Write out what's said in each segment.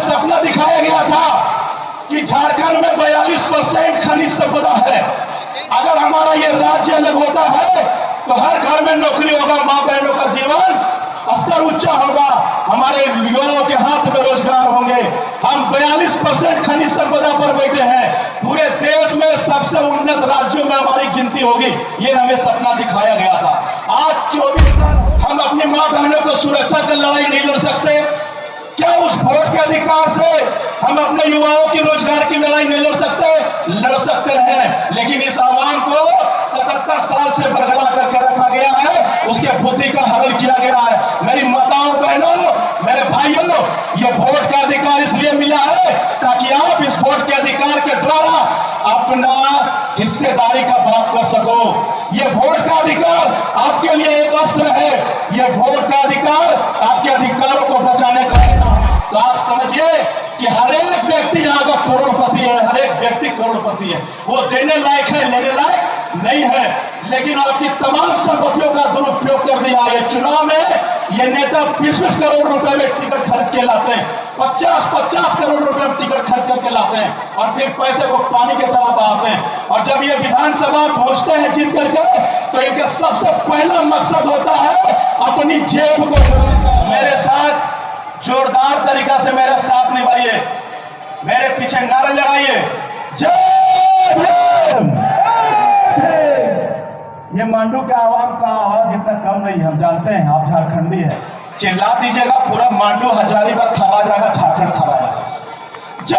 सपना दिखाया गया था कि झारखंड में 42% खनिज संपदा है। अगर हमारा ये राज्य अलग होता है तो हर घर में नौकरी होगा, मां बहनों का जीवन स्तर ऊंचा होगा, हमारे युवाओं के हाथ में रोजगार होंगे। हम 42% खनिज संपदा पर बैठे हैं। पूरे देश में सबसे उन्नत राज्यों में हमारी गिनती होगी, ये हमें सपना दिखाया गया था। आज 24 साल हम अपनी मां बहनों को सुरक्षा की लड़ाई नहीं लड़ सकते क्या? उस वोट के अधिकार से हम अपने युवाओं की रोजगार की लड़ाई नहीं लड़ सकते हैं। लेकिन इस आह्वान को 77 साल से बरकरार करके रखा गया है, उसके बुद्धि का हरण किया गया है। मेरी माताओं बहनों, मेरे भाइयों, ये वोट का अधिकार इसलिए मिला है ताकि आप इस वोट के अधिकार के द्वारा अपना हिस्सेदारी का बात कर सको। ये वोट का अधिकार आपके लिए एक अस्त्र है। ये वोट का अधिकार आपके अधिकारों को बचाने का है। तो आप समझिए कि हर एक व्यक्ति यहाँ का करोड़पति है, हर एक व्यक्ति करोड़पति है। वो देने लायक है, लेने लायक नहीं है, लेकिन आपकी तमाम संपत्तियों का दुरुपयोग कर दिया है। चुनाव में ये नेता 20-20 करोड़ रुपए में टिकट खरीद के लाते हैं, 50-50 करोड़ रुपए में टिकट खरीद करके लाते हैं और फिर पैसे को पानी की तरह बहाते हैं। और जब ये विधानसभा पहुंचते हैं जीत करके, तो इनका सबसे पहला मकसद होता है अपनी जेब को। मेरे साथ जोरदार तरीका से मेरा साथ निभाइए, मेरे पीछे नारा लगाइए, जय भीम। ये मांडू के आवाम का आवाज इतना कम नहीं है, हम जानते हैं, आप झारखंडी है। चिल्ला दीजिएगा, पूरा मांडू हजारीबाग खड़ा जाएगा, झारखंड खड़ा जाएगा। जय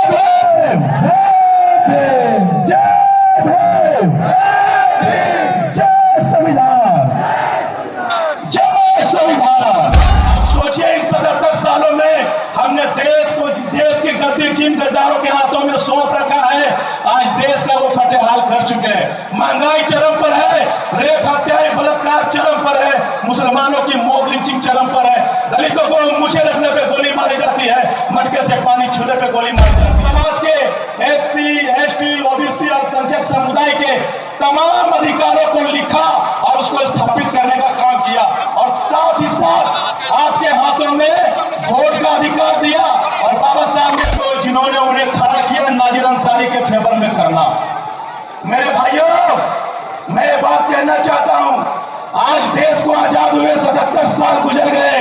भीम, जय भीम, जय भीम, जय संविधान, जय संविधान। सोचिए इस 77 सालों में हमने देश की गद्दी जिन गद्दारों के हाथों में सौंप रखा है, आज देश का वो फतेहाल कर चुके हैं। महंगाई चरम पर है, रेप हत्याएं बलात्कार चरम पर है, मुसलमानों की मॉब लिंचिंग चरम पर है, दलितों को मुझे रखने पे गोली मारी जाती है, मटके से पानी छूने पे गोली मारी जाती है। समाज के एससी, एसटी, ओबीसी, अल्पसंख्यक समुदाय के तमाम अधिकारों को लिखा और उसको स्थापित करने का काम किया, और साथ ही साथ आपके हाथों में वोट का अधिकार दिया। और बाबा साहब ने तो जिन्होंने उन्हें खड़ा किया नाजिर अंसारी के फेवर में करना। मेरे भाइयों, मैं ये बात कहना चाहता हूं, आज देश को आजाद हुए 77 साल गुजर गए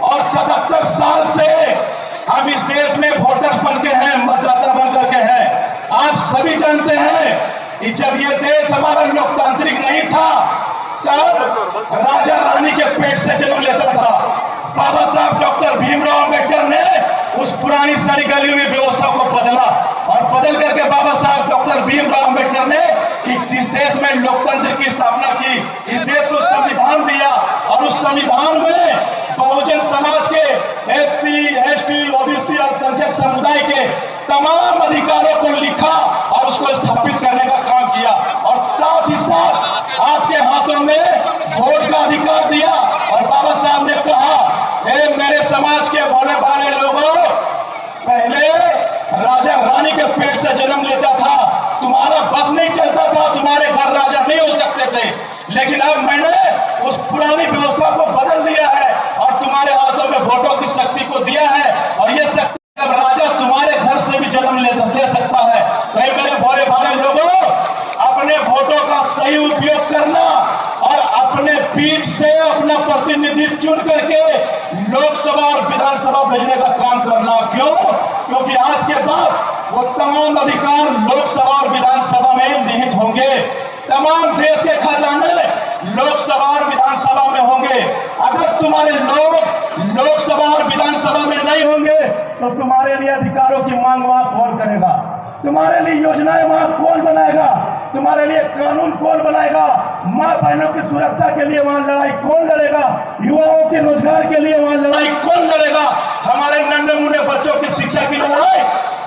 और 77 साल से हम इस देश में वोटर्स बन के हैं, मतदाता बन करके हैं। आप सभी जानते हैं कि जब ये देश हमारा लोकतांत्रिक नहीं था, तब राजा रानी के पेट से जन्म लेता था। बाबा साहब डॉक्टर भीमराव अंबेडकर ने उस पुरानी सारी गली हुई व्यवस्था को बदला और बदल करके बाबा साहब डॉक्टर भीमराव अंबेडकर ने इस देश में लोकतंत्र की स्थापना की, इस देश को संविधान दिया और उस संविधान में बहुजन समाज के एससी, एसटी, ओबीसी, अल्पसंख्यक समुदाय के तमाम अधिकारों को लिखा और उसको स्थापित करने का काम किया, और साथ ही साथ आपके हाथों में वोट का अधिकार दिया। और बाबा साहब ने कहा, मेरे समाज के भोले भाले लोगों, पहले राजा रानी के पेट से जन्म लेता था, तुम्हारा बस नहीं चलता था, तुम्हारे घर राजा नहीं हो सकते थे, लेकिन अब मैंने उस पुरानी व्यवस्था को बदल दिया है और तुम्हारे हाथों में वोटों की शक्ति को दिया है, और ये शक्ति अब राजा तुम्हारे घर से भी जन्म ले सकता है। तो मेरे भोले भाले लोगों, अपने वोटों का सही उपयोग करना और अपने पीठ से अपना प्रतिनिधित्व चुन करके लोकसभा और विधानसभा भेजने का काम करना। क्यों? क्योंकि आज के बाद वो तमाम अधिकार लोकसभा और विधानसभा में निहित होंगे। तमाम देश के खजाने लोकसभा और विधानसभा में होंगे। अगर तुम्हारे लोग लोकसभा और विधानसभा में नहीं होंगे तो तुम्हारे लिए अधिकारों की मांग वहां कौन करेगा? तुम्हारे लिए योजनाएं वहां कौन बनाएगा? तुम्हारे लिए कानून कौन बनाएगा? मां बहनों की सुरक्षा के लिए वहां लड़ाई कौन लड़ेगा? युवाओं के रोजगार के लिए वहां लड़ाई कौन लड़ेगा? हमारे नन्हे मुन्ने बच्चों की शिक्षा की लड़ाई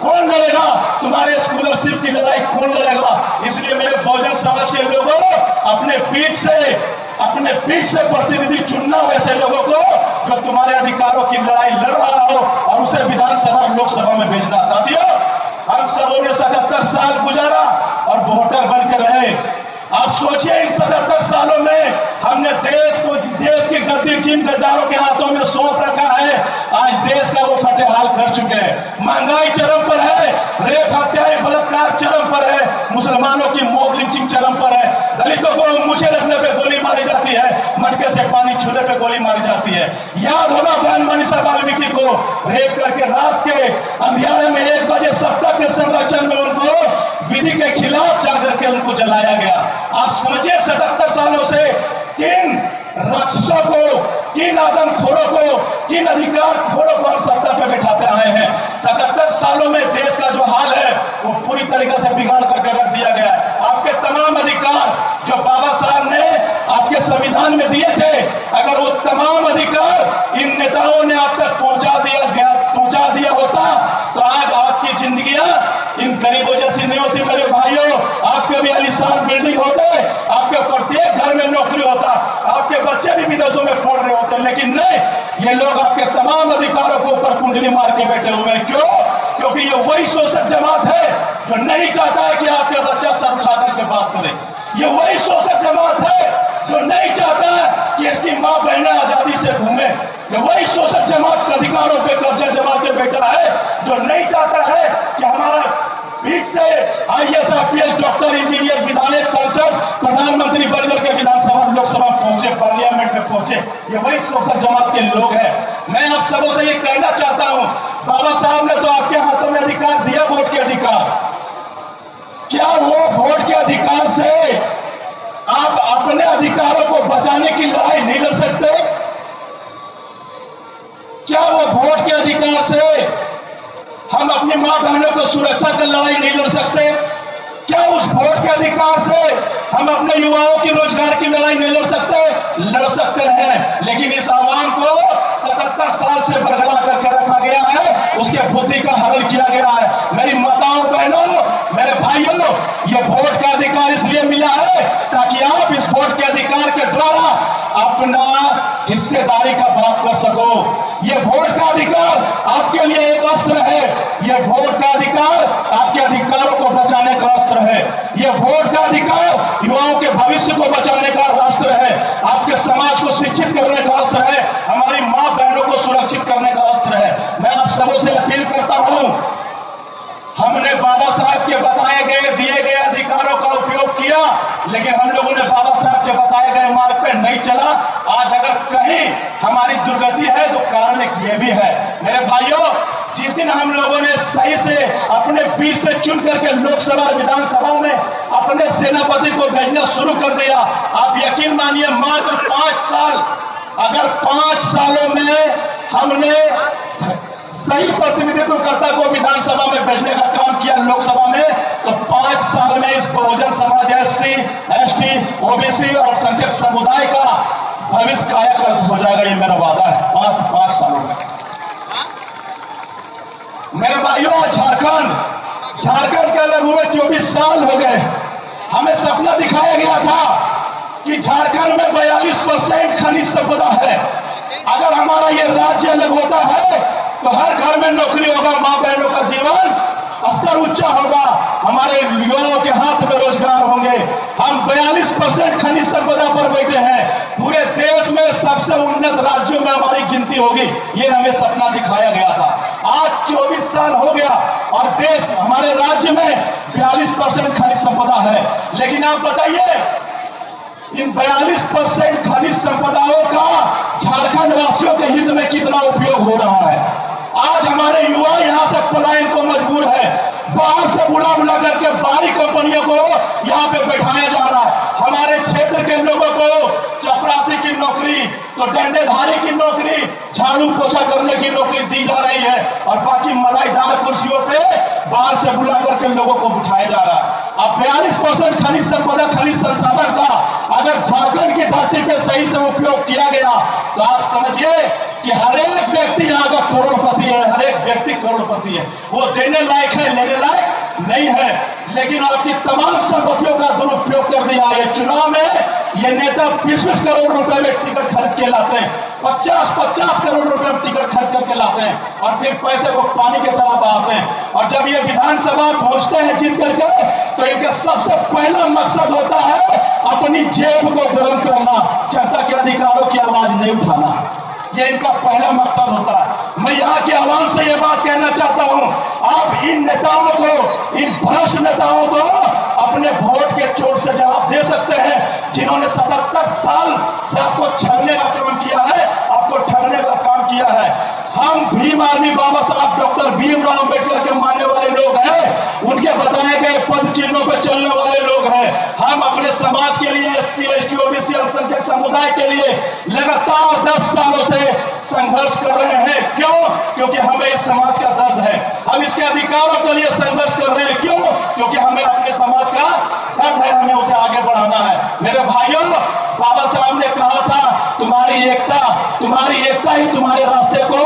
कौन लड़ेगा? तुम्हारे स्कॉलरशिप की लड़ाई कौन लड़ेगा? इसलिए मेरे बहुजन समाज के लोगों, अपने पीठ से प्रतिनिधि चुनना वैसे लोगों को जो तुम्हारे अधिकारों की लड़ाई लड़ रहा हो और उसे विधानसभा और लोकसभा में भेजना। साथियों, हम सबों ने 77 साल गुजारा और वोटर बनकर रहे। आप सोचिए इस 77 सालों में हमने देश की गद्दी जिन गद्दारों के हाथों में सौंप रखा है, आज देश का वो फतेहाल कर चुका है। महंगाई चरम पर है, रेप हत्याएं बलात्कार चरम पर है, मुसलमानों की मॉब लिंचिंग चरम पर है, दलितों को मुझे रखने पे गोली मारी जाती है, मटके से पानी छूने पे गोली मारी जाती है। याद होगा बहन मनीषा वाल्मीकि को रेप करके रात के अंधियारे में 1 बजे सत्ता के संरक्षण में उनको विधि के खिलाफ जाकर के उनको जलाया गया। आप समझिए 77 सालों से किन राक्षसों को, किन आदमखोरों को, किन अधिकार खोरों को हम सत्ता पे बैठाते आए हैं। 77 सालों में देश का जो हाल है वो पूरी तरीके से बिगाड़ करके रख दिया गया है। आपके तमाम अधिकार जो बाबा साहब ने आपके संविधान में दिए थे, अगर वो तमाम अधिकार इन नेताओं ने आप तक पहुंचा दिया होता तो आज आपकी जिंदगियां इन गरीबों जैसी नहीं होती। मेरे भाइयों, आपके भी आलीशान बिल्डिंग होते, आपके प्रत्येक घर में नौकरी होता, आपके बच्चे भी विदेशों में पढ़ रहे होते, लेकिन नहीं, ये लोग आपके तमाम अधिकारों को ऊपर कुंडली मार के बैठे हुए हैं। क्यों? क्योंकि ये वही शोषक जमात है जो नहीं चाहता है कि आपके बच्चा सर उठा करके बात करे। ये वही शोषक जमात है जो नहीं चाहता है कि इसकी माँ बहनें आजादी से घूमे। ये वही शोषक जमात के अधिकारों पे कब्जा जमा के बैठा है जो नहीं चाहता है कि हमारा बीच से IAS IPS डॉक्टर इंजीनियर विधायक सांसद प्रधानमंत्री बनकर के विधानसभा लोकसभा पहुंचे, पार्लियामेंट में पहुंचे। ये वही शोषक जमात के लोग हैं। मैं आप सबों से ये कहना चाहता हूं, बाबा साहब ने तो आपके हाथों में अधिकार दिया, वोट के अधिकार। क्या वो वोट के अधिकार से आप अपने अधिकारों को बचाने की लड़ाई नहीं लड़ सकते? क्या वो वोट के अधिकार से हम अपनी मां बहनों को सुरक्षा की लड़ाई नहीं लड़ सकते? क्या उस वोट के अधिकार से हम अपने युवाओं की रोजगार की लड़ाई नहीं लड़ सकते? लड़ सकते हैं, लेकिन इस आवाम को 77 साल से बरगला करके रखा गया है, उसके बुद्धि का हरण किया गया है। मेरी माताओं बहनों, मेरे भाइयों, ये वोट का अधिकार इसलिए मिला है ताकि आप इस वोट के अधिकार के द्वारा अपना हिस्सेदारी का बात कर सको। ये वोट का अधिकार आपके लिए एक अस्त्र है। ये वोट का अधिकार आपके अधिकारों को बचाने का अस्त्र है। ये वोट का अधिकार युवाओं के भविष्य को बचाने का अस्त्र है, आपके समाज को शिक्षित करने का अस्त्र है, हमारी मां बहनों को सुरक्षित करने का अस्त्र है। मैं आप सबों से अपील करता हूं, हमने बाबा साहब के बताए गए दिए गए अधिकारों का उपयोग किया, लेकिन हम लोगों ने बाबा साहब के बताए गए मार्ग पे नहीं चला। आज अगर कहीं हमारी दुर्गति है तो कारण एक ये भी है। मेरे भाइयों, जिस दिन हम लोगों ने सही से अपने बीच से चुन करके लोकसभा विधानसभा में अपने सेनापति को भेजना शुरू कर दिया, आप यकीन मानिए मात्र 5 साल, अगर 5 सालों में हमने सही प्रतिनिधित्वकर्ता को विधानसभा में भेजने का काम किया लोकसभा में, तो 5 साल में इस Bahujan Samaj SC, ST, OBC और अल्पसंख्यक समुदाय का भविष्य कायाकल्प हो जाएगा। ये मेरा वादा है। 5 सालों में। मेरे भाइयों, झारखंड के अलग हुए 24 साल हो गए। हमें सपना दिखाया गया था कि झारखंड में 42% खनिज संपदा है। अगर हमारा ये राज्य अलग होता है तो हर घर में नौकरी होगा, मां बहनों का जीवन स्तर ऊंचा होगा, हमारे युवाओं के हाथ में रोजगार होंगे। हम 42% खनिज संपदा पर बैठे हैं। पूरे देश में सबसे उन्नत राज्यों में हमारी गिनती होगी, ये हमें सपना दिखाया गया था। आज 24 साल हो गया और देश, हमारे राज्य में 42% खनिज संपदा है। लेकिन आप बताइए, इन 42% खनिज संपदाओं का झारखंड वासियों के हित में कितना उपयोग हो रहा है? आज हमारे युवा यहां से पलायन को मजबूर है। बाहर से बुला करके बाहरी कंपनियों को यहां पे बैठाया जा रहा है। हमारे क्षेत्र के लोगों को चपरासी की नौकरी, तो डंडेधारी की नौकरी, झाड़ू पोछा करने की नौकरी दी जा रही है और बाकी मलाईदार कुर्सियों पे बाहर से बुला करके लोगों को बिठाया जा रहा है। अब 42% खनिज संपदा, खनिज संसाधन का अगर झारखंड की धरती पे सही से उपयोग किया गया तो आप समझिए कि हर एक व्यक्ति यहाँ का करोड़पति है। हर एक व्यक्ति करोड़पति है। वो देने लायक है, लेने लायक नहीं है, लेकिन आपकी तमाम संपत्तियों का दुरुपयोग कर दिया। ये चुनाव में ये नेता 20-20 करोड़ रुपए में टिकट खरीद के लाते हैं, 50-50 करोड़ रुपए में टिकट खरीद करके लाते हैं और फिर पैसे को पानी की तरह बहाते हैं। और जब ये विधानसभा पहुंचते हैं जीत करके, तो इनका सबसे पहला मकसद होता है अपनी जेब को गर्म करना, जनता के अधिकारों की आवाज नहीं उठाना। ये इनका पहला मकसद होता है। मैं यहाँ के आवाम से ये बात कहना चाहता हूँ, आप इन नेताओं को, इन भ्रष्ट नेताओं को अपने वोट के चोट से जवाब दे सकते हैं, जिन्होंने 77 साल से आपको छलने का काम किया है, आपको ठगने का काम किया है। हम भीम आर्मी बाबा साहब डॉक्टर भीमराव अंबेडकर के मानने वाले लोग हैं, उनके बताए गए पद चिन्हों पर चलने वाले लोग हैं। हम अपने समाज के लिए, SC ST OBC अल्पसंख्यक समुदाय के लिए लगातार 10 सालों से संघर्ष कर रहे हैं। क्यों? क्योंकि हमें इस समाज का दर्द है। हम इसके अधिकारों के लिए संघर्ष कर रहे हैं। क्यों? क्योंकि हमें अपने समाज का दर्द है, हमें उसे आगे बढ़ाना है। मेरे भाइयों, बाबा साहब ने कहा था, तुम्हारी एकता ही तुम्हारे रास्ते को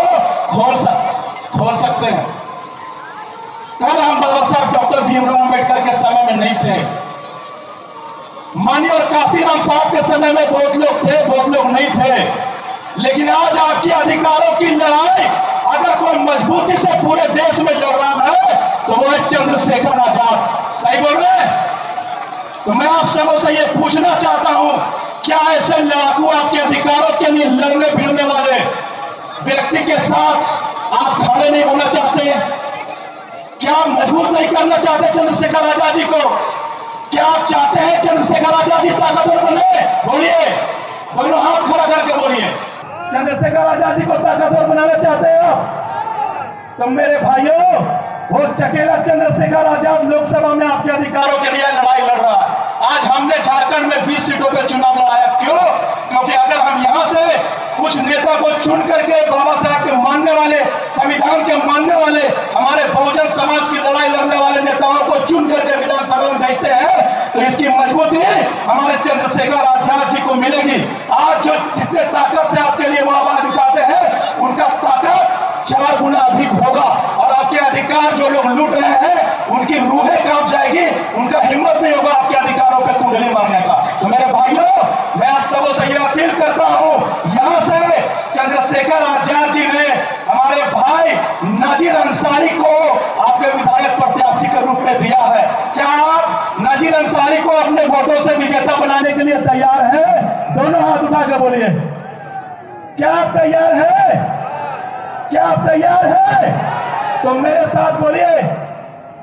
खोल सकते हैं। कल हम बाबा साहब डॉक्टर भीमराव अंबेडकर के समय में नहीं थे, माननीय और काशीराम साहब के समय में बहुत लोग थे, बहुत लोग नहीं थे। लेकिन आज आपके अधिकारों की लड़ाई अगर कोई मजबूती से पूरे देश में लड़ रहा है तो वो है चंद्रशेखर आजाद। सही बोल रहे हैं? तो मैं आप सबों से ये पूछना चाहता हूं, क्या ऐसे लड़ाकू आपके अधिकारों के लिए लड़ने भिड़ने वाले व्यक्ति के साथ आप खड़े नहीं होना चाहते? क्या आप मजबूत नहीं करना चाहते चंद्रशेखर आजाद जी को? क्या आप चाहते हैं चंद्रशेखर आजाद जी ताकतवर बने? बोलिए, दोनों हाथ खड़ा करके बोलिए। चंद्रशेखर आजाद जी को ताकतवर बनाना चाहते हो? तो मेरे भाइयों, वो चकेला चंद्रशेखर आजाद लोकसभा में आपके अधिकारों के लिए लड़ाई लड़ रहा है। आज हमने झारखंड में 20 सीटों पर चुनाव लड़ाया। क्यों? क्योंकि अगर हम यहां से कुछ नेता को चुन करके बाबा साहब के मानने वाले, संविधान के मानने वाले, हमारे बहुजन समाज की लड़ाई लड़ने वाले नेताओं को चुन करके विधानसभा में भेजते हैं, तो इसकी मजबूती हमारे चंद्रशेखर आजाद जी को मिलेगी। आज जो जितने ताकत से आपके लिए वो आवाज उठाते हैं, उनका ताकत 4 गुना अधिक होगा। और आपके अधिकार जो लोग लूट रहे हैं, उनकी रूहें कांप जाएगी, उनका हिम्मत नहीं होगा आपके अधिकारों पे कुंडली मारने का। तो मेरे भाइयों, मैं आप सबों से यह अपील करता हूं, यहां से चंद्रशेखर आजाद जी ने हमारे भाई नाजिर अंसारी को आपके विधायक प्रत्याशी के रूप में दिया है। क्या आप नाजिर अंसारी को अपने वोटों से विजेता बनाने के लिए तैयार हैं? दोनों हाथ उठा के बोलिए, क्या आप तैयार हैं? क्या आप तैयार हैं? तो मेरे साथ बोलिए,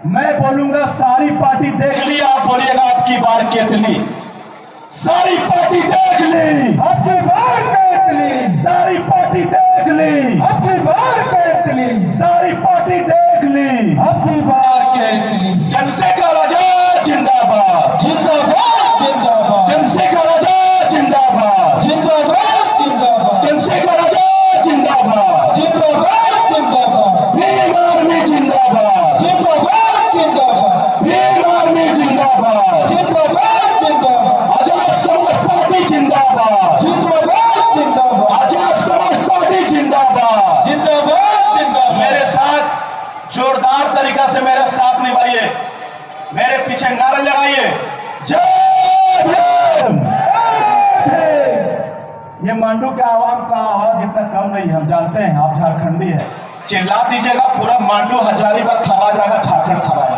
मैं बोलूंगा सारी पार्टी देख ली, आप बोलिएगा आपकी बार कितनी। सारी पार्टी देख ली, आपकी बार कितनी। सारी पार्टी देख ली, आपकी बार कितनी। सारी पार्टी देख ली, आपकी बार कितनी। चंद्रशेखर आजाद जिंदाबाद, जिंदाबाद, जिंदाबाद। चंद्रशेखर आजाद जिंदाबाद, जिंदाबाद, जिंदाबाद। चंद्रशेखर आजाद जिंदाबाद, जिंदाबाद, जिंदाबाद। भीम आर्मी जिंदाबाद, जिंदाबाद, जिंदाबाद। भीम आर्मी जिंदाबाद, जिंदाबाद, जिंदाबाद। आजाद समाज पार्टी जिंदाबाद, जिंदाबाद, जिंदाबाद। आजाद समाज पार्टी जिंदाबाद, जिंदाबाद, जिंदाबाद। मेरे साथ जोरदार तरीका से मेरा साथ निभाइए, मेरे पीछे नारा लगाइए, जय भीम। ये मांडू के आवाम का आवाज इतना कम नहीं है, हम जानते हैं, आप झारखंडी है। चिल्ला दीजिएगा, पूरा मांडू हजारीबाग खड़ा जाएगा, झारखंड खड़ा है।